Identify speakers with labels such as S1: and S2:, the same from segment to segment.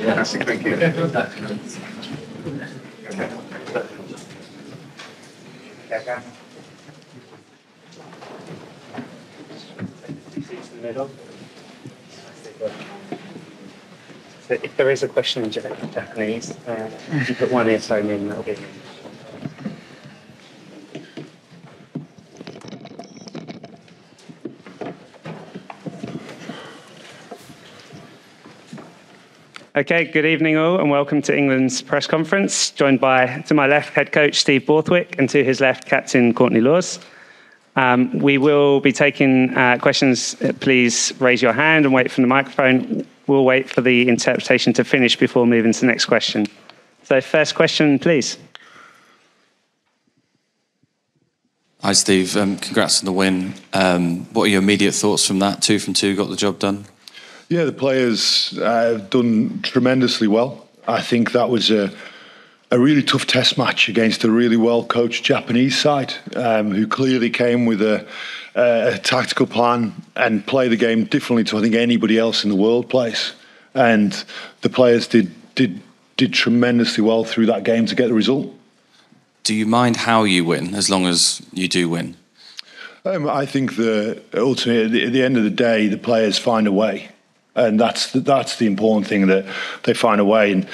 S1: Thank you. If there is a question in Japanese, you put one earphone in, that'll be. Okay, good evening all, and welcome to England's press conference, joined by, to my left, head coach Steve Borthwick, and to his left, captain Courtney Lawes. We will be taking questions. Please raise your hand and wait for the microphone. We'll wait for the interpretation to finish before moving to the next question. So first question, please.
S2: Hi, Steve. Congrats on the win. What are your immediate thoughts from that? 2 from 2, got the job done?
S3: Yeah, the players have done tremendously well. I think that was a really tough test match against a really well-coached Japanese side who clearly came with a tactical plan and play the game differently to I think anybody else in the world plays. And the players did tremendously well through that game to get the result.
S2: Do you mind how you win, as long as you do win?
S3: I think ultimately at the end of the day, the players find a way. And that's the important thing, that they find a way. And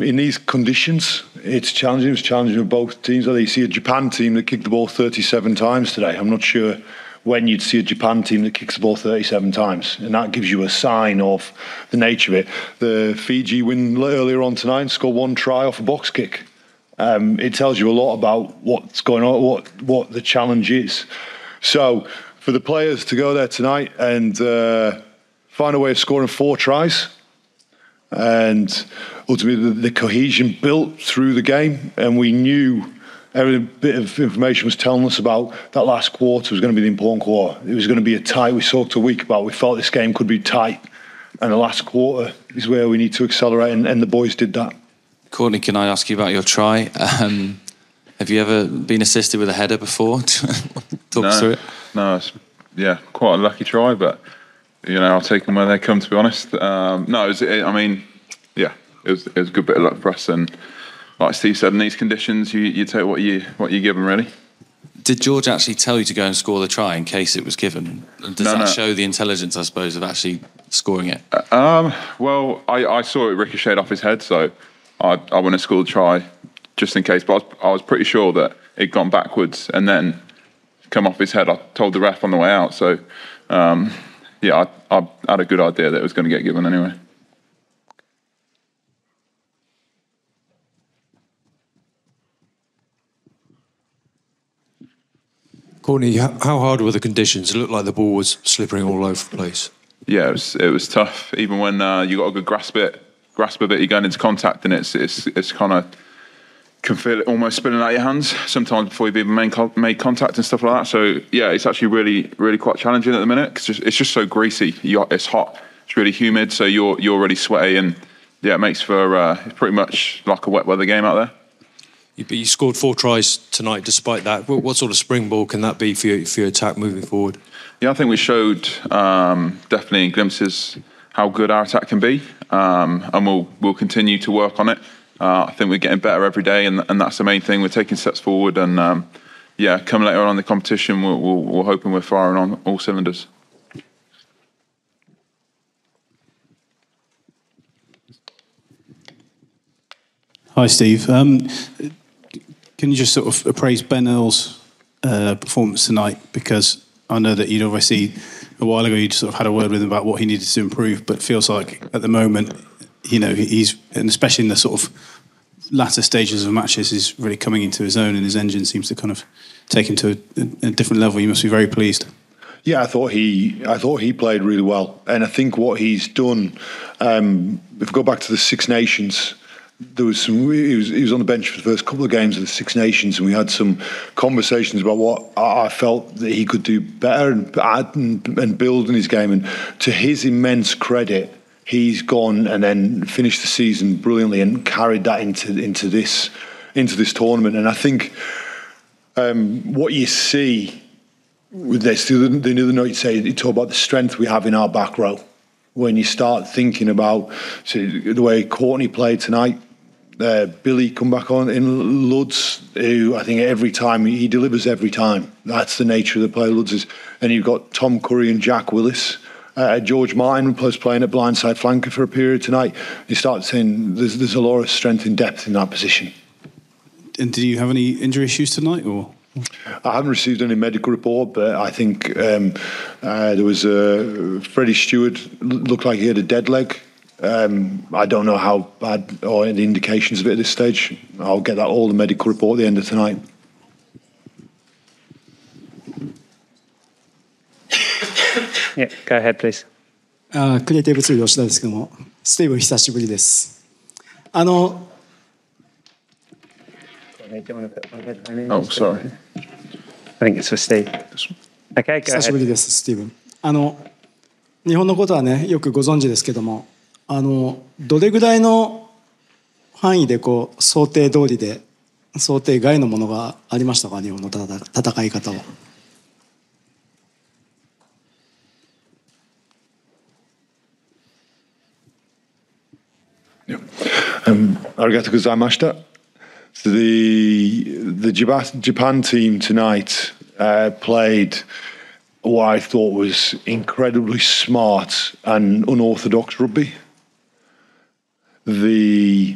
S3: in these conditions, it's challenging. It was challenging for both teams. You see a Japan team that kicked the ball 37 times today. I'm not sure when you'd see a Japan team that kicks the ball 37 times. And that gives you a sign of the nature of it. The Fiji win earlier on tonight and scored 1 try off a box kick. It tells you a lot about what's going on, what the challenge is. So for the players to go there tonight and find a way of scoring 4 tries, and ultimately the cohesion built through the game, and we knew every bit of information was telling us about that last quarter was going to be the important quarter. It was going to be a tight. We talked a week about, we felt this game could be tight, and the last quarter is where we need to accelerate, and the boys did that.
S2: Courtney, can I ask you about your try? Have you ever been assisted with a header before? Talk us through it.
S4: No, it's, quite a lucky try, but I'll take them where they come, to be honest. It was a good bit of luck for us, and like Steve said, in these conditions, you take what you give them, really.
S2: Did George actually tell you to go and score the try in case it was given? Does that show the intelligence, I suppose, of actually scoring it?
S4: Well, I saw it ricocheted off his head, so I wouldn't have scored the try just in case, but I was pretty sure that it'd gone backwards and then come off his head. I told the ref on the way out, so I had a good idea that it was going to get given anyway.
S5: Courtney, how hard were the conditions? It looked like the ball was slipping all over the place.
S4: Yeah, it was tough. Even when you got a good grasp of it, you're going into contact, and it's kind of can feel it almost spilling out your hands sometimes before you've even made contact and stuff like that. So yeah, it's actually really, really quite challenging at the minute because it's just so greasy. It's hot, it's really humid, so you're really sweaty, and yeah, it makes for pretty much like a wet weather game out there.
S5: But you scored 4 tries tonight. Despite that, what sort of springboard can that be for your attack moving forward?
S4: Yeah, I think we showed definitely in glimpses how good our attack can be, and we'll continue to work on it. I think we're getting better every day, and that's the main thing. We're taking steps forward, and come later on in the competition, we're hoping we're firing on all cylinders.
S6: Hi, Steve. Can you just sort of appraise Ben Earl's performance tonight? Because I know that you'd obviously, a while ago, you'd sort of had a word with him about what he needed to improve, but it feels like at the moment, he's, and especially in the sort of latter stages of matches, is really coming into his own, and his engine seems to kind of take him to a different level. You must be very pleased.
S3: Yeah, I thought he played really well, and I think what he's done. If we go back to the Six Nations, there was some. He was on the bench for the first couple of games of the Six Nations, and we had some conversations about what I felt that he could do better and add and build in his game. And to his immense credit, he's gone and then finished the season brilliantly and carried that into this tournament. And I think what you see with this, the other note you talk about the strength we have in our back row. when you start thinking about the way Courtney played tonight. Billy come back on in Lawes, who I think every time he delivers every time. That's the nature of the play Lawes is. And you've got Tom Curry and Jack Willis. George Martin was playing at blindside flanker for a period tonight. You start saying there's a lot of strength and depth in that position.
S6: And did you have any injury issues tonight, or?
S3: I haven't received any medical report, but I think there was Freddie Stewart looked like he had a dead leg. I don't know how bad or any indications of it at this stage. I'll get that all the medical report at the end of tonight.
S1: Yeah, go ahead, please.
S7: クリエイティブツール吉田ですけども、スティーブ久しぶりです。
S4: Oh, sorry.
S1: I think it's for Steve. Okay, go
S7: 久しぶり
S1: ahead.
S7: です、スティーブン。日本のことはね、よくご存知ですけども、どれぐらいの範囲でこう想定通りで、想定外のものがありましたか、日本の戦い方は。
S3: Arigato gozaimashita. So the Japan team tonight played what I thought was incredibly smart and unorthodox rugby. The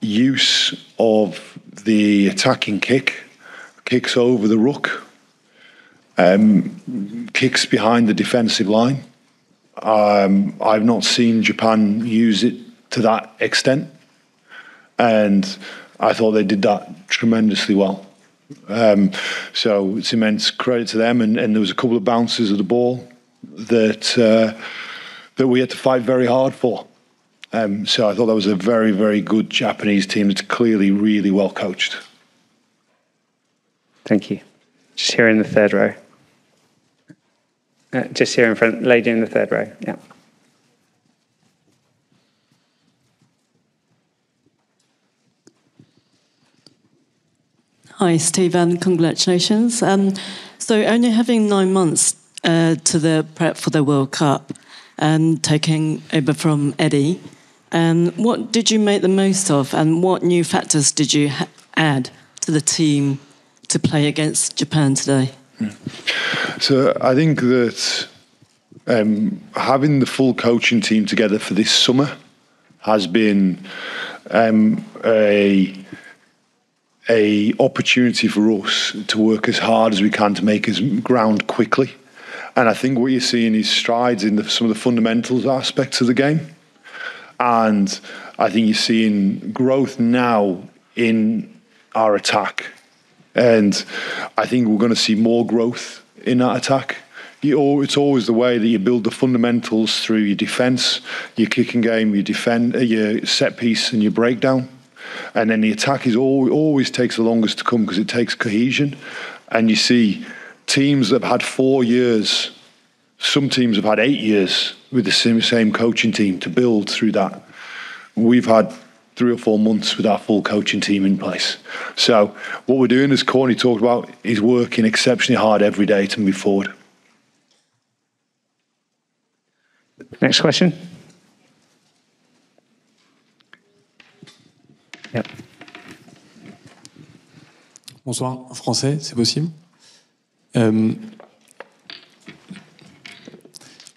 S3: use of the attacking kicks over the ruck, kicks behind the defensive line. I've not seen Japan use it to that extent, and I thought they did that tremendously well. So it's immense credit to them, and there was a couple of bounces of the ball that we had to fight very hard for. So I thought that was a very, very good Japanese team that's clearly really well coached.
S1: Thank you. Just here in the third row. Just here in front, lady in the third row. Yeah.
S8: Hi, Steve, congratulations. So only having 9 months to the prep for the World Cup and taking over from Eddie, what did you make the most of, and what new factors did you add to the team to play against Japan today?
S3: So I think that having the full coaching team together for this summer has been a opportunity for us to work as hard as we can to make us ground quickly. And I think what you're seeing is strides in some of the fundamentals aspects of the game. And I think you're seeing growth now in our attack. And I think we're going to see more growth in that attack. It's always the way that you build the fundamentals through your defence, your kicking game, your set piece and your breakdown. And then the attack always takes the longest to come because it takes cohesion. And you see teams that have had 4 years, some teams have had 8 years with the same coaching team to build through that. We've had 3 or 4 months with our full coaching team in place. So what we're doing, as Courtney talked about, is working exceptionally hard every day to move forward.
S1: Next question. Yep.
S9: Bonsoir, français, c'est possible.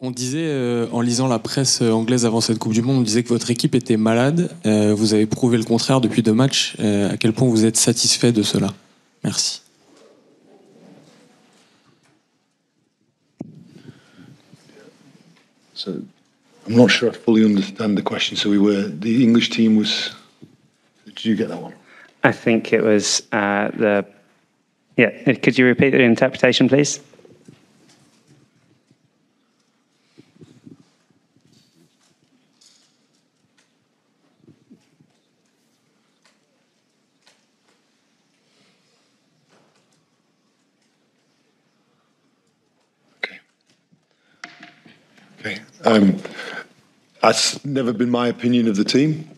S9: On disait, en lisant la presse anglaise avant cette Coupe du Monde, on disait que votre équipe était malade. Vous avez prouvé le contraire depuis 2 matchs. À quel point vous êtes satisfait de cela? Merci.
S3: So I'm not sure I fully understand the question. So the English team was... Did you get that one?
S1: I think it was Yeah, could you repeat the interpretation, please?
S3: Okay. That's never been my opinion of the team.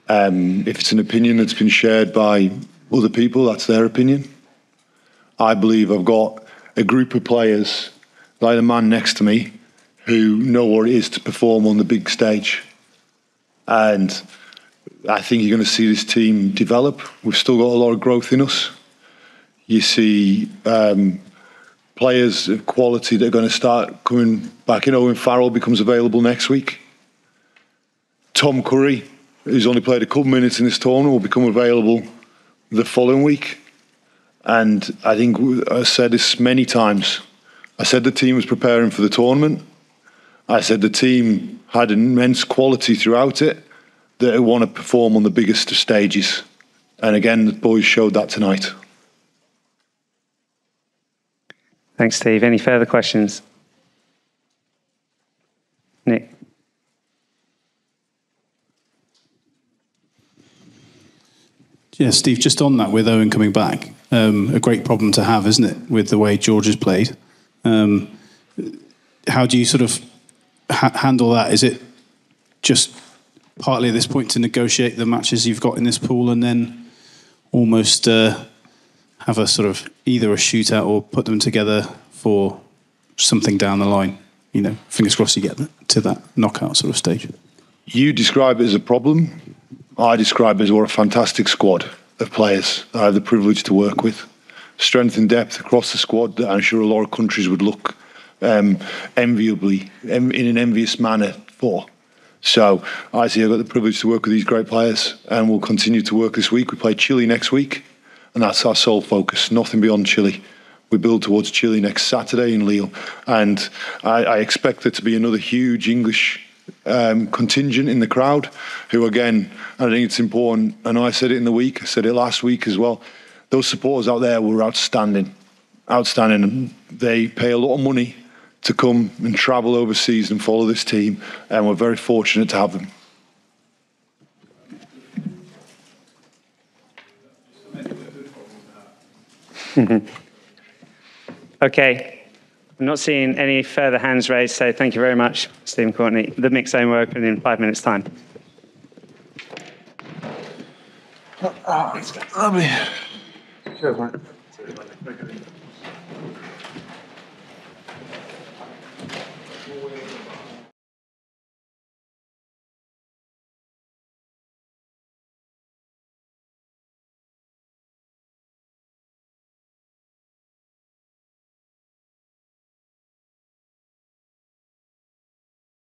S3: If it's an opinion that's been shared by other people, that's their opinion. I believe I've got a group of players, like the man next to me, who know what it is to perform on the big stage. And I think you're going to see this team develop. We've still got a lot of growth in us. You see players of quality that are going to start coming back. You know, when Farrell becomes available next week, Tom Curry, who's only played a couple minutes in this tournament, will become available the following week. And I think I said this many times. I said the team was preparing for the tournament. I said the team had immense quality throughout it, that they want to perform on the biggest of stages. And again, the boys showed that tonight.
S1: Thanks, Steve. Any further questions? Nick?
S6: Yeah, Steve, just on that, with Owen coming back, a great problem to have, isn't it, with the way George has played? How do you sort of handle that? Is it just partly at this point to negotiate the matches you've got in this pool and then almost have a sort of either a shootout or put them together for something down the line? You know, fingers crossed you get to that knockout sort of stage. You
S3: describe it as a problem. I describe it as what a fantastic squad of players I have the privilege to work with. Strength and depth across the squad that I'm sure a lot of countries would look enviably, in an envious manner for. So I see I've got the privilege to work with these great players, and we'll continue to work this week. We play Chile next week, and that's our sole focus, nothing beyond Chile. We build towards Chile next Saturday in Lille, and I expect there to be another huge English contingent in the crowd, who again, I think it's important, and I said it in the week, I said it last week as well, those supporters out there were outstanding, and they pay a lot of money to come and travel overseas and follow this team, and we're very fortunate to have them.
S1: Okay, I'm not seeing any further hands raised, so thank you very much, Steve and Courtney. The mix zone will open in 5 minutes' time.
S4: Lovely. Cheers, mate.